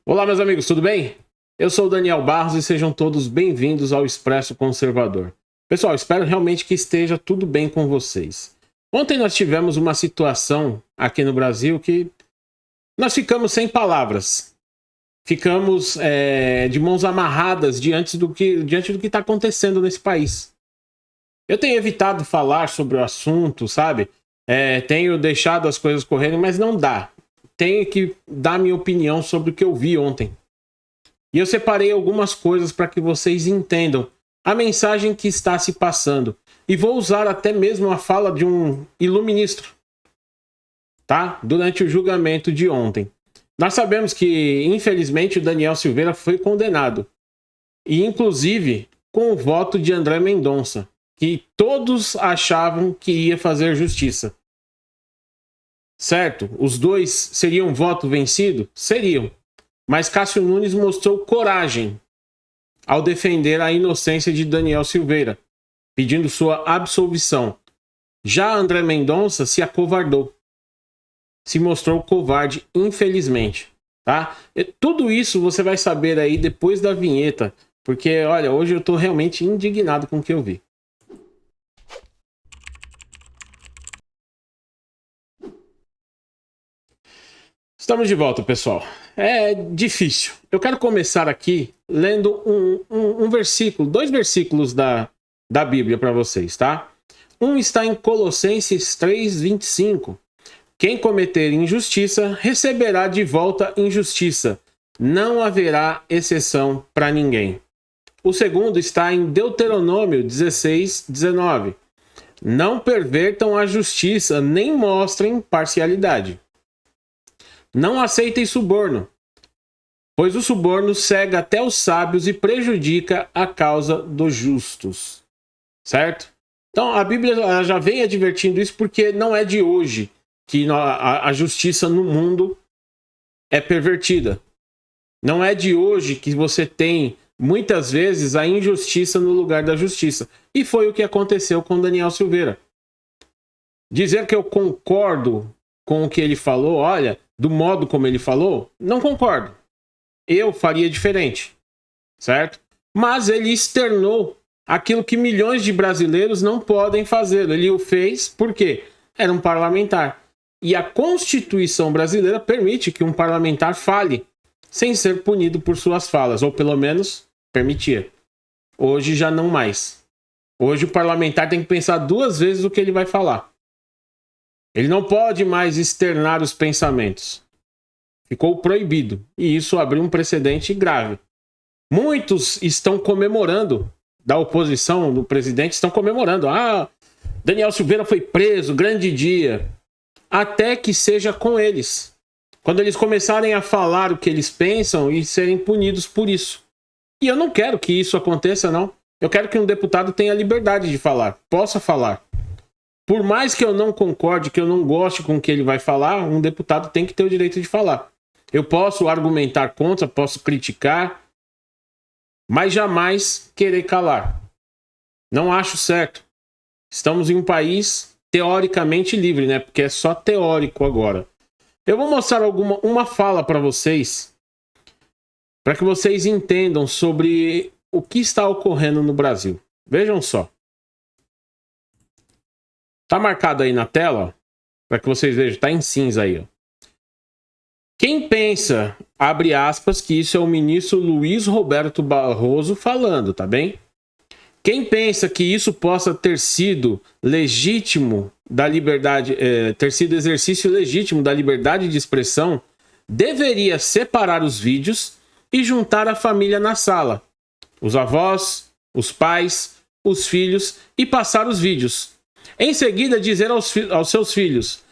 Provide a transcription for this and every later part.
Olá, meus amigos, tudo bem? Eu sou o Daniel Barros e sejam todos bem-vindos ao Expresso Conservador. Pessoal, espero realmente que esteja tudo bem com vocês. Ontem nós tivemos uma situação aqui no Brasil que nós ficamos sem palavras. Ficamos de mãos amarradas diante do que está acontecendo nesse país. Eu tenho evitado falar sobre o assunto, sabe? Tenho deixado as coisas correrem, mas não dá. Tenho que dar minha opinião sobre o que eu vi ontem. E eu separei algumas coisas para que vocês entendam a mensagem que está se passando. E vou usar até mesmo a fala de um iluministro, tá? Durante o julgamento de ontem. Nós sabemos que, infelizmente, o Daniel Silveira foi condenado. E, inclusive, com o voto de André Mendonça, que todos achavam que ia fazer justiça. Certo? Os dois seriam voto vencido? Seriam. Mas Cássio Nunes mostrou coragem ao defender a inocência de Daniel Silveira, pedindo sua absolvição. Já André Mendonça se acovardou. Se mostrou covarde, infelizmente. Tá? Tudo isso você vai saber aí depois da vinheta, porque, olha, hoje eu tô realmente indignado com o que eu vi. Estamos de volta, pessoal. É difícil. Eu quero começar aqui lendo um versículo, dois versículos da Bíblia para vocês, tá? Um está em Colossenses 3:25. Quem cometer injustiça receberá de volta injustiça. Não haverá exceção para ninguém. O segundo está em Deuteronômio 16:19. Não pervertam a justiça, nem mostrem parcialidade. Não aceitem suborno, pois o suborno cega até os sábios e prejudica a causa dos justos. Certo? Então a Bíblia já vem advertindo isso porque não é de hoje que a justiça no mundo é pervertida. Não é de hoje que você tem, muitas vezes, a injustiça no lugar da justiça. E foi o que aconteceu com Daniel Silveira. Dizer que eu concordo com o que ele falou, olha, do modo como ele falou, não concordo. Eu faria diferente, certo? Mas ele externou aquilo que milhões de brasileiros não podem fazer. Ele o fez porque era um parlamentar. E a Constituição brasileira permite que um parlamentar fale sem ser punido por suas falas, ou pelo menos permitia. Hoje já não mais. Hoje o parlamentar tem que pensar duas vezes o que ele vai falar. Ele não pode mais externar os pensamentos. Ficou proibido. E isso abriu um precedente grave. Muitos estão comemorando, da oposição do presidente, estão comemorando. Ah, Daniel Silveira foi preso, grande dia. Até que seja com eles. Quando eles começarem a falar o que eles pensam e serem punidos por isso. E eu não quero que isso aconteça, não. Eu quero que um deputado tenha liberdade de falar, possa falar. Por mais que eu não concorde, que eu não goste com o que ele vai falar, um deputado tem que ter o direito de falar. Eu posso argumentar contra, posso criticar, mas jamais querer calar. Não acho certo. Estamos em um país teoricamente livre, né? Porque é só teórico agora. Eu vou mostrar uma fala para vocês, para que vocês entendam sobre o que está ocorrendo no Brasil. Vejam só. Tá marcado aí na tela, para que vocês vejam, tá em cinza aí, ó. Quem pensa, abre aspas, que isso é o ministro Luiz Roberto Barroso falando, tá bem? Quem pensa que isso possa ter sido legítimo da liberdade, ter sido exercício legítimo da liberdade de expressão, deveria separar os vídeos e juntar a família na sala. Os avós, os pais, os filhos e passar os vídeos. Em seguida, dizer aos seus filhos: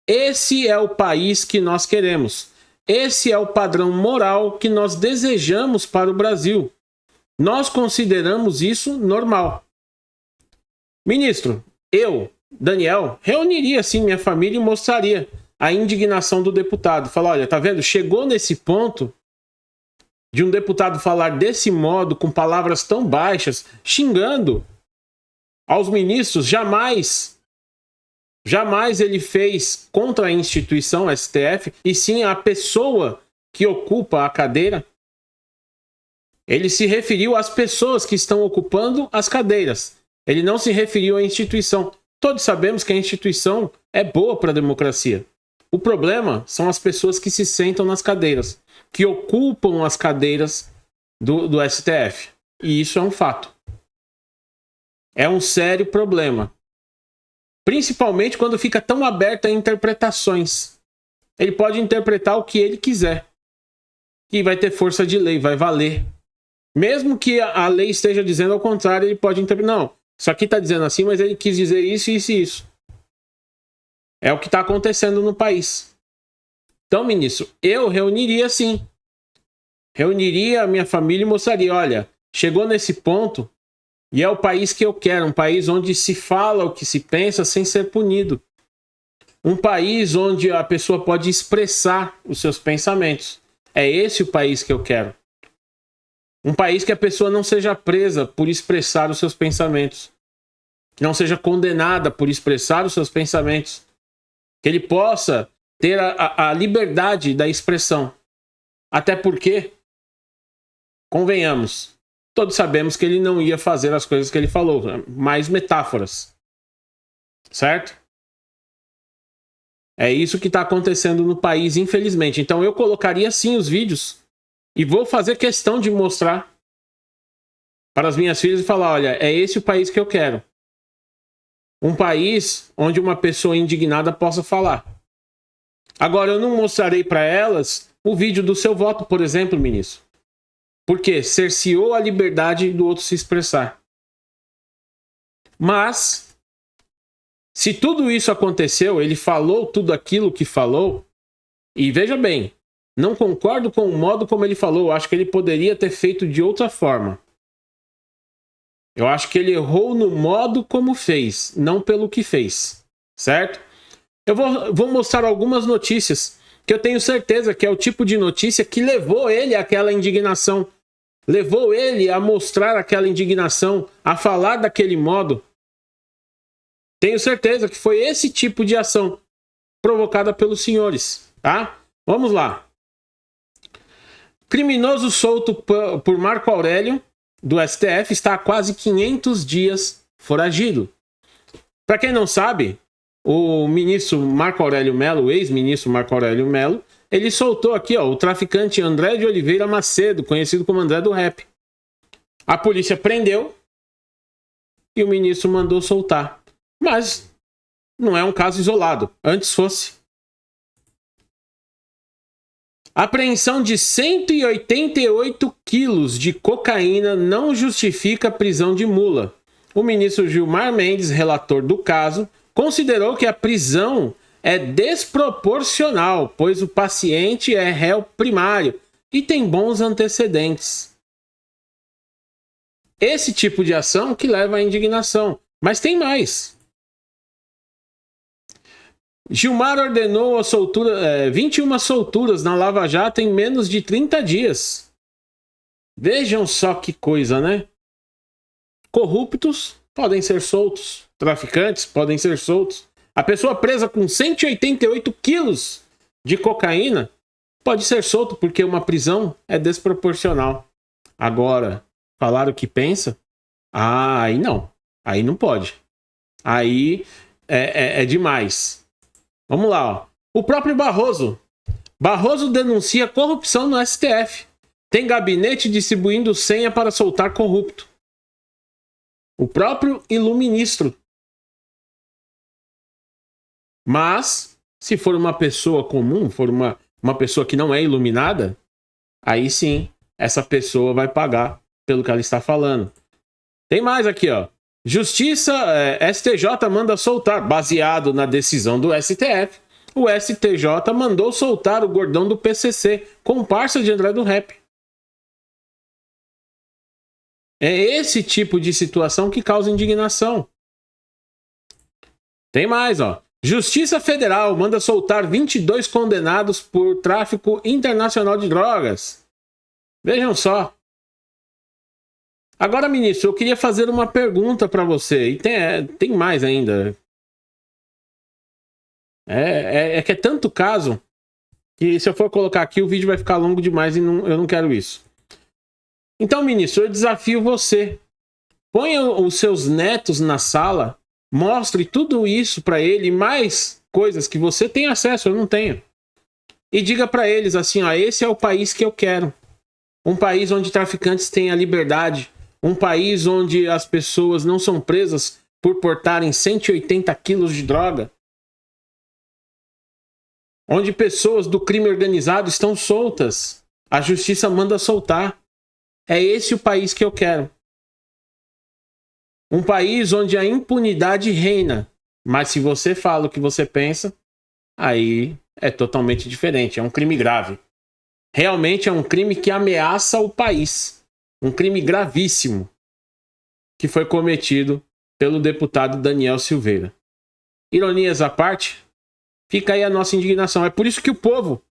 esse é o país que nós queremos. Esse é o padrão moral que nós desejamos para o Brasil. Nós consideramos isso normal. Ministro, eu, Daniel, reuniria sim minha família e mostraria a indignação do deputado. Falar, olha, tá vendo? Chegou nesse ponto de um deputado falar desse modo, com palavras tão baixas, xingando aos ministros. Jamais ele fez contra a instituição STF, e sim a pessoa que ocupa a cadeira. Ele se referiu às pessoas que estão ocupando as cadeiras. Ele não se referiu à instituição. Todos sabemos que a instituição é boa para a democracia. O problema são as pessoas que se sentam nas cadeiras, que ocupam as cadeiras do STF. E isso é um fato. É um sério problema. Principalmente quando fica tão aberto a interpretações. Ele pode interpretar o que ele quiser. Que vai ter força de lei, vai valer. Mesmo que a lei esteja dizendo ao contrário, ele pode interpretar. Não, isso aqui está dizendo assim, mas ele quis dizer isso, isso e isso. É o que está acontecendo no país. Então, ministro, eu reuniria sim. Reuniria a minha família e mostraria, olha, chegou nesse ponto e é o país que eu quero, um país onde se fala o que se pensa sem ser punido. Um país onde a pessoa pode expressar os seus pensamentos. É esse o país que eu quero. Um país que a pessoa não seja presa por expressar os seus pensamentos. Não seja condenada por expressar os seus pensamentos. Que ele possa ter a liberdade da expressão. Até porque, convenhamos, todos sabemos que ele não ia fazer as coisas que ele falou. Mais metáforas. Certo? É isso que está acontecendo no país, infelizmente. Então eu colocaria sim os vídeos e vou fazer questão de mostrar para as minhas filhas e falar, olha, é esse o país que eu quero. Um país onde uma pessoa indignada possa falar. Agora, eu não mostrarei para elas o vídeo do seu voto, por exemplo, ministro. Porque cerceou a liberdade do outro se expressar. Mas, se tudo isso aconteceu, ele falou tudo aquilo que falou, e veja bem, não concordo com o modo como ele falou, acho que ele poderia ter feito de outra forma. Eu acho que ele errou no modo como fez, não pelo que fez, certo? Eu vou mostrar algumas notícias que eu tenho certeza que é o tipo de notícia que levou ele àquela indignação, levou ele a mostrar aquela indignação, a falar daquele modo. Tenho certeza que foi esse tipo de ação provocada pelos senhores, tá? Vamos lá. Criminoso solto por Marco Aurélio, do STF, está há quase 500 dias foragido. Para quem não sabe, o ministro Marco Aurélio Melo, o ex-ministro Marco Aurélio Melo, ele soltou aqui, ó, o traficante André de Oliveira Macedo, conhecido como André do Rap. A polícia prendeu e o ministro mandou soltar. Mas não é um caso isolado. Antes fosse. Apreensão de 188 quilos de cocaína não justifica a prisão de Mula. O ministro Gilmar Mendes, relator do caso, considerou que a prisão é desproporcional, pois o paciente é réu primário e tem bons antecedentes. Esse tipo de ação que leva à indignação. Mas tem mais. Gilmar ordenou a soltura, 21 solturas na Lava Jato em menos de 30 dias. Vejam só que coisa, né? Corruptos podem ser soltos. Traficantes podem ser soltos. A pessoa presa com 188 quilos de cocaína pode ser solto porque uma prisão é desproporcional. Agora, falar o que pensa? Ah, aí não. Aí não pode. Aí é demais. Vamos lá, ó. O próprio Barroso. Barroso denuncia corrupção no STF. Tem gabinete distribuindo senha para soltar corrupto. O próprio iluministro. Mas, se for uma pessoa comum, for uma pessoa que não é iluminada, aí sim, essa pessoa vai pagar pelo que ela está falando. Tem mais aqui, ó. Justiça, STJ manda soltar, baseado na decisão do STF, o STJ mandou soltar o gordão do PCC, comparsa de André do Rap. É esse tipo de situação que causa indignação. Tem mais, ó. Justiça Federal manda soltar 22 condenados por tráfico internacional de drogas. Vejam só. Agora, ministro, eu queria fazer uma pergunta para você. E tem mais ainda. É que é tanto caso. Que se eu for colocar aqui, o vídeo vai ficar longo demais e eu não quero isso. Então, ministro, eu desafio você. Ponha os seus netos na sala, mostre tudo isso para ele, mais coisas que você tem acesso, eu não tenho. E diga para eles assim, ó, esse é o país que eu quero. Um país onde traficantes têm a liberdade. Um país onde as pessoas não são presas por portarem 180 quilos de droga. Onde pessoas do crime organizado estão soltas. A justiça manda soltar. É esse o país que eu quero. Um país onde a impunidade reina. Mas se você fala o que você pensa, aí é totalmente diferente. É um crime grave. Realmente é um crime que ameaça o país. Um crime gravíssimo que foi cometido pelo deputado Daniel Silveira. Ironias à parte, fica aí a nossa indignação. É por isso que o povo,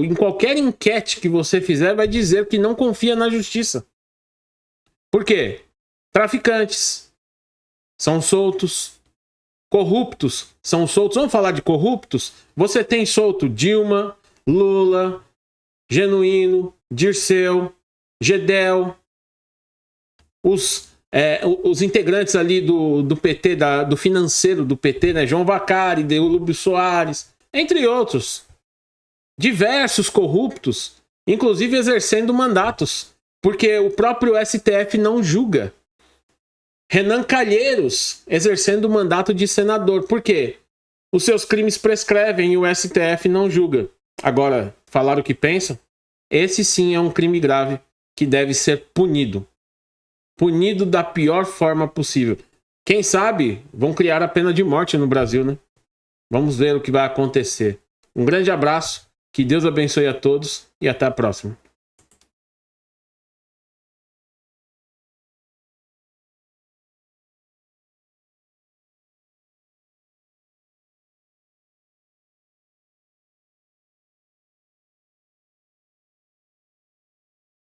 em qualquer enquete que você fizer, vai dizer que não confia na justiça. Por quê? Traficantes são soltos, corruptos são soltos. Vamos falar de corruptos? Você tem solto Dilma, Lula, Genuíno, Dirceu, Gedel, os integrantes ali do PT, do financeiro do PT, né? João Vacari, Deulúbio Soares, entre outros. Diversos corruptos, inclusive exercendo mandatos, porque o próprio STF não julga. Renan Calheiros exercendo o mandato de senador. Por quê? Os seus crimes prescrevem e o STF não julga. Agora, falar o que pensam? Esse sim é um crime grave que deve ser punido. Punido da pior forma possível. Quem sabe vão criar a pena de morte no Brasil, né? Vamos ver o que vai acontecer. Um grande abraço, que Deus abençoe a todos e até a próxima.